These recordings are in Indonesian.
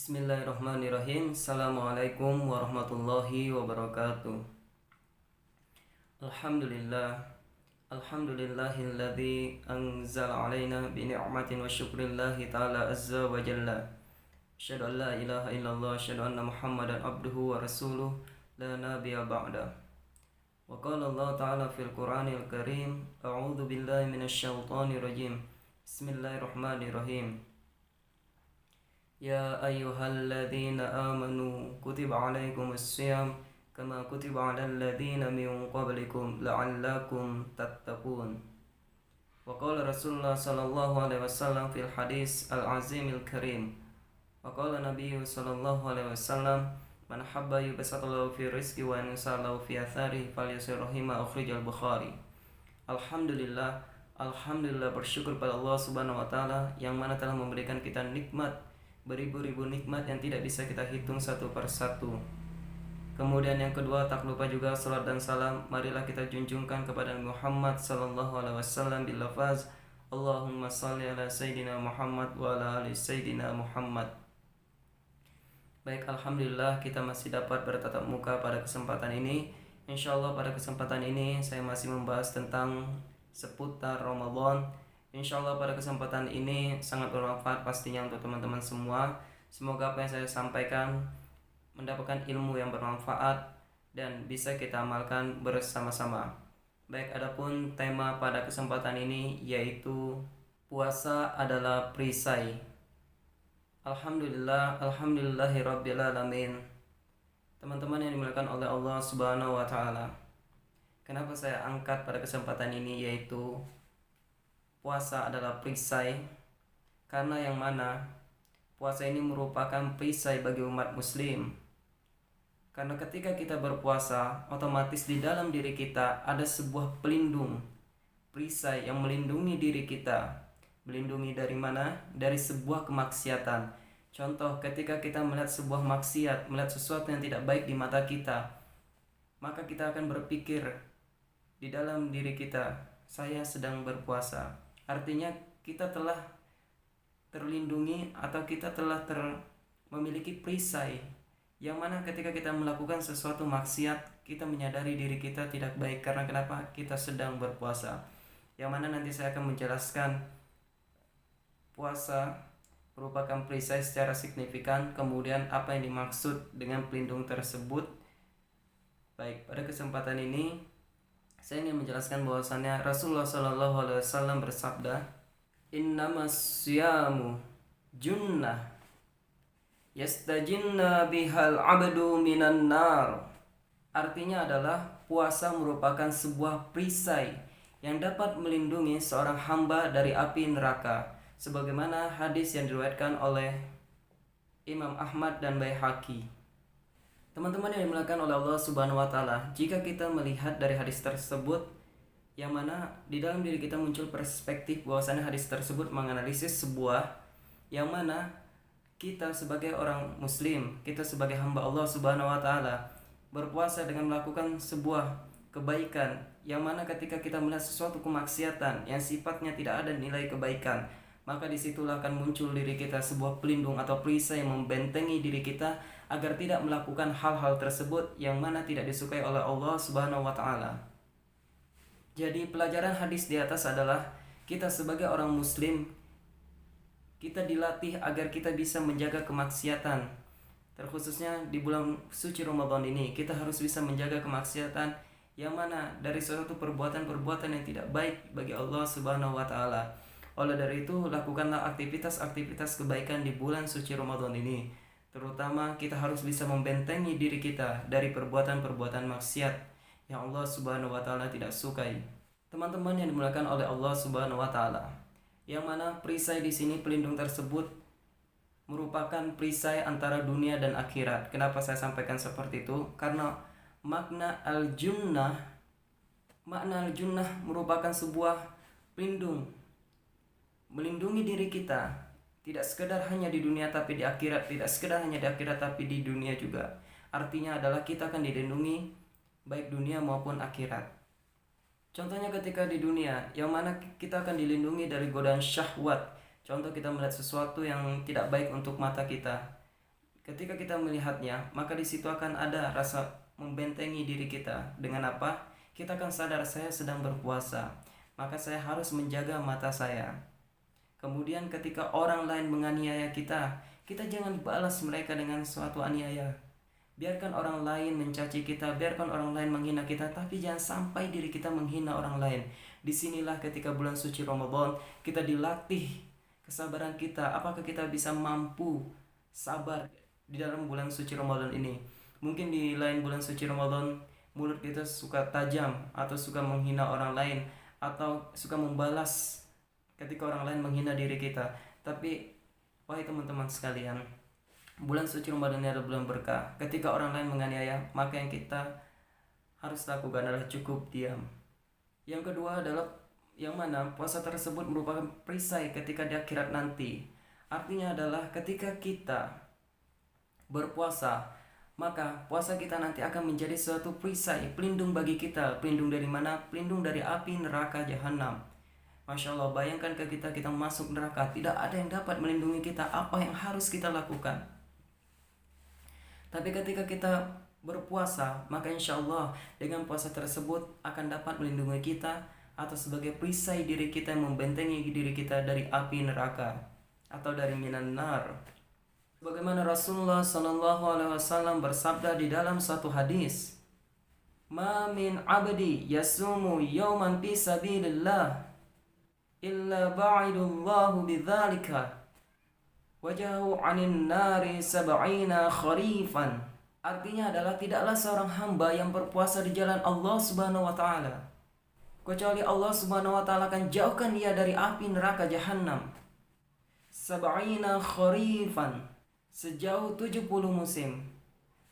Bismillahirrahmanirrahim. Assalamualaikum warahmatullahi wabarakatuh. Alhamdulillah. Alhamdulillahilladzi anzala alaina bi ni'matin wa syukrillahi ta'ala azza wa jalla. Asyhadu an la ilaha illallah, asyhadu anna Muhammadan abduhu wa rasuluh, la nabiyya ba'da. Wa qala Allah ta'ala fil Qur'anil Karim, a'udzu billahi minasyaitonir rajim. Bismillahirrahmanirrahim. Ya ayyuhalladzina amanu kutiba alaikumus syiyam kama kutiba alal ladzina min qablikum la'allakum tattaqun. Wa qala Rasulullah sallallahu alaihi wasallam fil hadis al-azimil karim. Wa qala Nabi sallallahu alaihi wasallam man habba yubsatallahu fi rizqi wa yansalahu fi athari falyasir rahima akhrijal Bukhari. Alhamdulillah bersyukur pada Allah Subhanahu wa taala yang mana telah memberikan kita nikmat, beribu-ribu nikmat yang tidak bisa kita hitung satu persatu. Kemudian yang kedua, tak lupa juga salat dan salam marilah kita junjungkan kepada Muhammad sallallahu alaihi wasallam bil lafaz Allahumma shalli ala sayyidina Muhammad wa ala ali sayyidina Muhammad. Baik, alhamdulillah kita masih dapat bertatap muka pada kesempatan ini. Insyaallah pada kesempatan ini saya masih membahas tentang seputar Ramadan. Insyaallah pada kesempatan ini sangat bermanfaat pastinya untuk teman-teman semua. Semoga apa yang saya sampaikan mendapatkan ilmu yang bermanfaat dan bisa kita amalkan bersama-sama. Baik, adapun tema pada kesempatan ini yaitu puasa adalah perisai. Alhamdulillahirabbil alamin. Teman-teman yang dimuliakan oleh Allah Subhanahu wa taala. Kenapa saya angkat pada kesempatan ini yaitu puasa adalah perisai, karena yang mana puasa ini merupakan perisai bagi umat muslim. Karena ketika kita berpuasa, otomatis di dalam diri kita ada sebuah pelindung, perisai yang melindungi diri kita. Melindungi dari mana? Dari sebuah kemaksiatan. Contoh, ketika kita melihat sebuah maksiat, melihat sesuatu yang tidak baik di mata kita, maka kita akan berpikir di dalam diri kita, saya sedang berpuasa. Artinya kita telah terlindungi atau kita telah memiliki perisai yang mana ketika kita melakukan sesuatu maksiat, kita menyadari diri kita tidak baik. Karena kenapa? Kita sedang berpuasa. Yang mana nanti saya akan menjelaskan puasa merupakan perisai secara signifikan, kemudian apa yang dimaksud dengan pelindung tersebut. Baik, pada kesempatan ini saya ingin menjelaskan bahwasannya Rasulullah Shallallahu Alaihi Wasallam bersabda, Innamas siyamu junnah yastajinna bihal abdu minan nar. Artinya adalah puasa merupakan sebuah perisai yang dapat melindungi seorang hamba dari api neraka, sebagaimana hadis yang diriwayatkan oleh Imam Ahmad dan Baihaqi. Teman-teman yang dimuliakan oleh Allah Subhanahu wa taala, jika kita melihat dari hadis tersebut yang mana di dalam diri kita muncul perspektif bahwasannya hadis tersebut menganalisis sebuah yang mana kita sebagai orang muslim, kita sebagai hamba Allah Subhanahu wa taala berpuasa dengan melakukan sebuah kebaikan yang mana ketika kita melihat sesuatu kemaksiatan yang sifatnya tidak ada nilai kebaikan, maka disitulah akan muncul diri kita sebuah pelindung atau perisai yang membentengi diri kita agar tidak melakukan hal-hal tersebut yang mana tidak disukai oleh Allah Subhanahu wa taala. Jadi pelajaran hadis di atas adalah kita sebagai orang muslim, kita dilatih agar kita bisa menjaga kemaksiatan. Terkhususnya di bulan suci Ramadan ini, kita harus bisa menjaga kemaksiatan yang mana dari suatu perbuatan-perbuatan yang tidak baik bagi Allah Subhanahu wa taala. Oleh dari itu, lakukanlah aktivitas-aktivitas kebaikan di bulan suci Ramadan ini. Terutama kita harus bisa membentengi diri kita dari perbuatan-perbuatan maksiat yang Allah Subhanahu wa taala tidak sukai. Teman-teman yang dimuliakan oleh Allah Subhanahu wa taala, yang mana perisai di sini pelindung tersebut merupakan perisai antara dunia dan akhirat. Kenapa saya sampaikan seperti itu? Karena makna al-junnah merupakan sebuah pelindung, melindungi diri kita. Tidak sekedar hanya di dunia tapi di akhirat, tidak sekedar hanya di akhirat tapi di dunia juga. Artinya adalah kita akan dilindungi baik dunia maupun akhirat. Contohnya ketika di dunia, yang mana kita akan dilindungi dari godaan syahwat. Contoh kita melihat sesuatu yang tidak baik untuk mata kita, Ketika kita melihatnya, maka di situ akan ada rasa membentengi diri kita. Dengan apa? Kita akan sadar saya sedang berpuasa, maka saya harus menjaga mata saya. Kemudian ketika orang lain menganiaya kita, kita jangan balas mereka dengan suatu aniaya. Biarkan orang lain mencaci kita, biarkan orang lain menghina kita, tapi jangan sampai diri kita menghina orang lain. Disinilah ketika bulan suci Ramadan, kita dilatih kesabaran kita. Apakah kita bisa mampu sabar di dalam bulan suci Ramadan ini? Mungkin di lain bulan suci Ramadan, mulut kita suka tajam, atau suka menghina orang lain, atau suka membalas ketika orang lain menghina diri kita. Tapi wahai teman-teman sekalian, bulan suci Ramadan ini adalah bulan berkah. Ketika orang lain menganiaya, maka yang kita harus lakukan adalah cukup diam. Yang kedua adalah yang mana puasa tersebut merupakan perisai ketika di akhirat nanti. Artinya adalah ketika kita berpuasa, maka puasa kita nanti akan menjadi suatu perisai, pelindung bagi kita. Pelindung dari mana? Pelindung dari api neraka jahanam. Masya Allah, bayangkan kita masuk neraka, tidak ada yang dapat melindungi kita. Apa yang harus kita lakukan? Tapi ketika kita berpuasa, maka insya Allah dengan puasa tersebut akan dapat melindungi kita, atau sebagai perisai diri kita yang membentengi diri kita dari api neraka atau dari minan nar. Bagaimana Rasulullah SAW bersabda di dalam suatu hadis, "Ma min abdi yasumu yawman fi sabilillah illa ba'idullahu bidzalika wajahu 'anil nari sab'ina kharifan." Artinya adalah tidaklah seorang hamba yang berpuasa di jalan Allah Subhanahu wa taala kecuali Allah Subhanahu wa taala akan jauhkan dia dari api neraka jahanam. Sab'ina kharifan, sejauh 70 musim.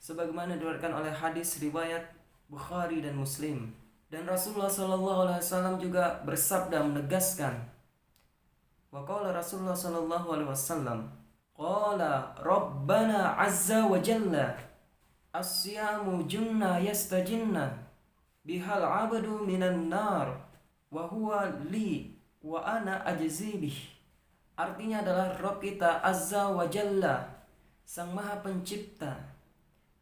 Sebagaimana diriwayatkan oleh hadis riwayat Bukhari dan Muslim. Dan Rasulullah SAW juga bersabda menegaskan, wa qala Rasulullah SAW, qala Rabbana azza wa jalla as-siyamu junna yastajinna bihal abadu minan nar wa huwa li wa ana ajzi bih. Artinya adalah Rabb kita azza wa jalla, Sang Maha Pencipta,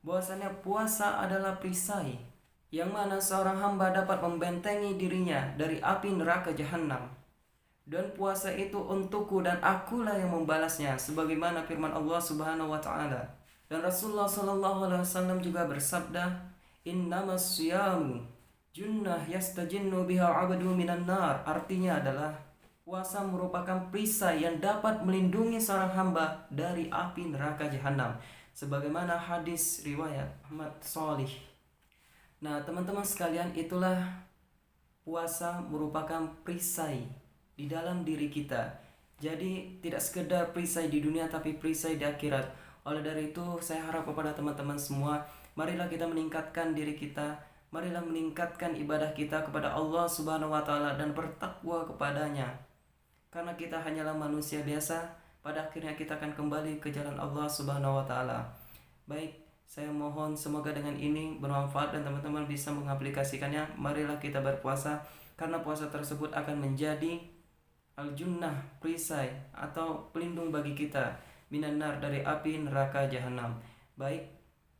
bahwasanya puasa adalah perisai yang mana seorang hamba dapat membentengi dirinya dari api neraka jahanam. Dan puasa itu untukku dan akulah yang membalasnya, sebagaimana firman Allah Subhanahu wa taala. Dan Rasulullah SAW juga bersabda, "Innamas siyamu junnah yastajinnu biha 'abdu minan nar." Artinya adalah puasa merupakan perisai yang dapat melindungi seorang hamba dari api neraka jahanam, sebagaimana hadis riwayat Ahmad Shalih. Nah, teman-teman sekalian, itulah puasa merupakan perisai di dalam diri kita. Jadi tidak sekedar perisai di dunia, tapi perisai di akhirat. Oleh dari itu, saya harap kepada teman-teman semua, marilah kita meningkatkan diri kita, marilah meningkatkan ibadah kita kepada Allah Subhanahu wa taala dan bertakwa kepadanya. Karena kita hanyalah manusia biasa, pada akhirnya kita akan kembali ke jalan Allah Subhanahu wa taala. Baik, saya mohon semoga dengan ini bermanfaat dan teman-teman bisa mengaplikasikannya. Marilah kita berpuasa, karena puasa tersebut akan menjadi al-junnah, perisai atau pelindung bagi kita minan nar, dari api neraka jahanam. Baik,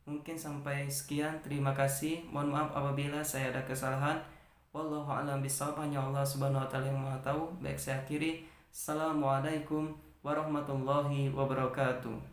mungkin sampai sekian. Terima kasih. Mohon maaf apabila saya ada kesalahan. Wallahu a'lam bishawab. Hanya Allah Subhanahu wa taala yang Maha tahu. Baik, saya akhiri. Assalamualaikum warahmatullahi wabarakatuh.